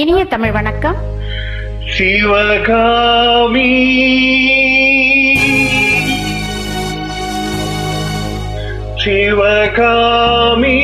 இனிய தமிழ் வணக்கம். சிவகாமி சிவகாமி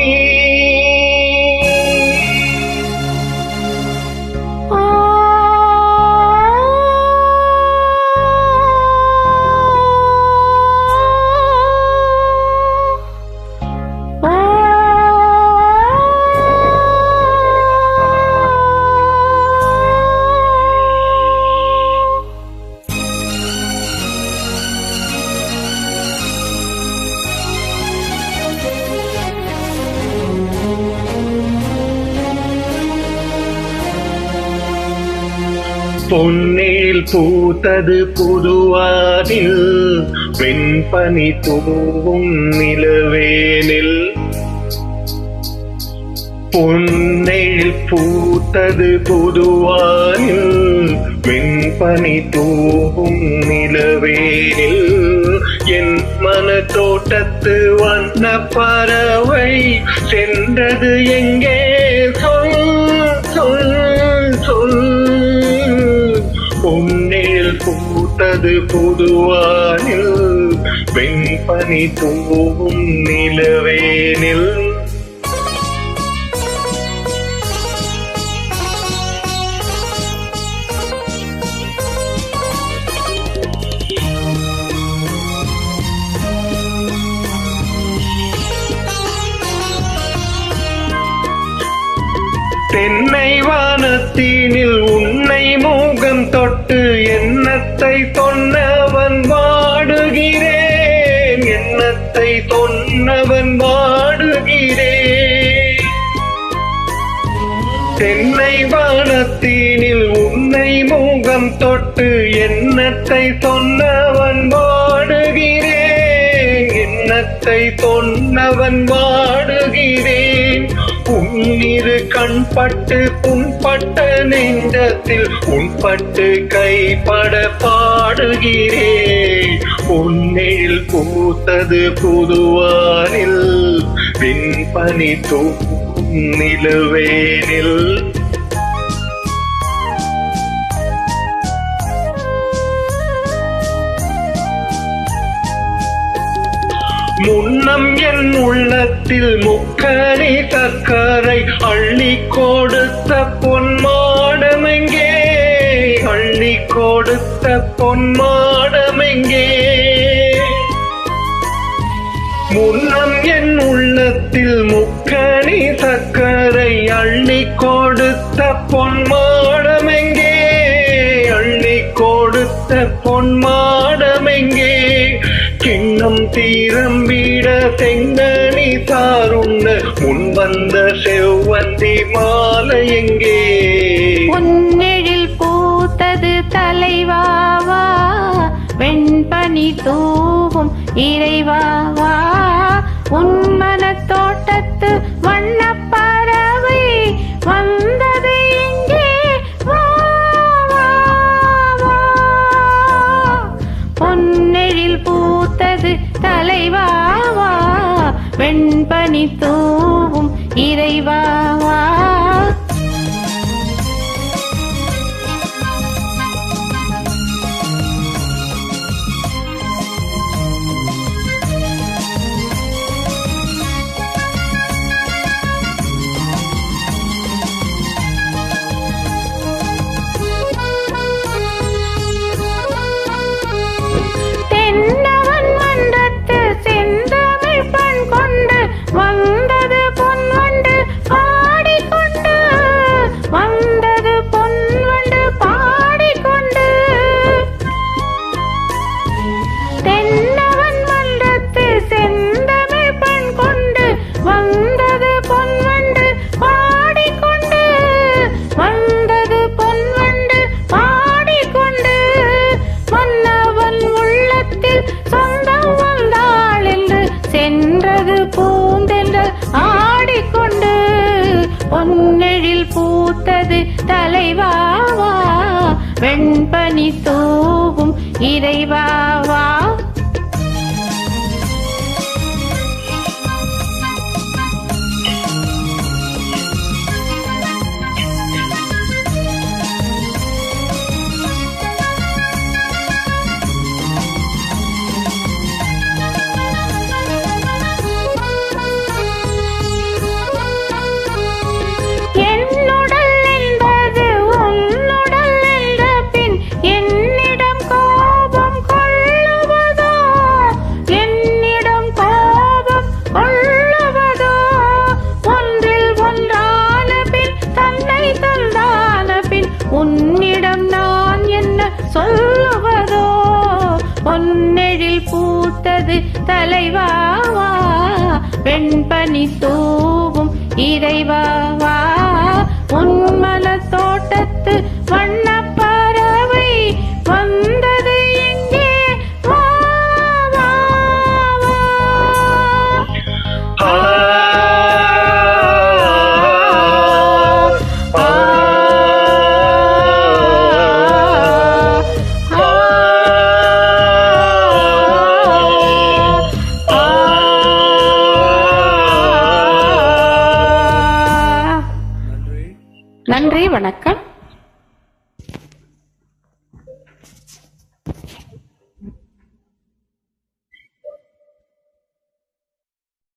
பொன்னில் பூத்தது புதுவானில் வெண்பனி தூவும் நிலவேனில். பொன்னில் பூத்தது புதுவானில் வெண்பனி தூவும் நிலவேனில். என் மன தோட்டத்து வண்ண பறவை சென்றது எங்கே சொல் சொல் சொல். பொன்னில் பூத்தது புதுவானில் வெண்பனி தூவும் நிலவேனில். தென்னை வானத்தினில் உன்னை மூகம் தொட்டு எண்ணத்தை சொன்னவன் வாடுகிறேன், எண்ணத்தை சொன்னவன் வாடுகிறேன். தென்னை வானத்தினில் உன்னை மூகம் தொட்டு எண்ணத்தை சொன்னவன் வாடுகிறேன், எண்ணத்தை சொன்னவன் வாடுகிறேன். உன்னிரு கண்பட்டு புண்பட்ட நெஞ்சத்தில் உன்பட்டு கைப்பட பாடுகிறேன். பொன்னில் பூத்தது புதுவானில் வெண்பனி தூவும் நிலவேனில். முன்னம் என் உள்ளத்தில் முக்கணி சர்க்கரை அள்ளி கொடுத்த பொன்மாடமெங்கே, அள்ளி கொடுத்த பொன்மாடமெங்கே. முன்னம் என் உள்ளத்தில் முக்கணி சர்க்கரை அள்ளி கொடுத்த பொன்மாடமெங்கே, அள்ளி கொடுத்த பொன்மாடமெங்கே. கிண்ணம் தீரம்பிட செங்கனி சாருண்ண முன்வந்த செவ்வந்தி மாலை எங்கே. பொன்னெழில் பூத்தது தலைவாவா வெண்பனி தூவும் இறைவாவா. உன்மன தோட்டத்து வண்ண பறவை வந்தது எங்கே வா வா வா. பொன்னெழில் பூத்தது தலைவாவா வெண்பனி தூவும் இறைவாவா. வந்தது பொன்வண்டு பாடிக்கொண்டு, வந்தது பொன்வண்டு பாடிக்கொண்டு. தென்னவன் மன்றத்து செந்தமிழ் பண் கொண்டு வந்தது பொன்வண்டு பாடிக்கொண்டு, வந்தது பொன்வண்டு பாடிக்கொண்டு. மன்னவன் உள்ளத்தில் சொந்தம் வந்தாள் என்று சென்றது பூந்தென்றல் ஆடிக்கொண்டு. பொன்னெழில் பூத்தது தலைவாவா வெண்பனி தூவும் இறைவாவா. பூத்தது தலைவாவா, வெண்பனி தூவும் இறைவாவா, உன்மல தோட்டத்து வண்ணப் பறவை வந்தது எங்கே வா வா வா. ஆ, ஆ, நன்றி, வணக்கம்.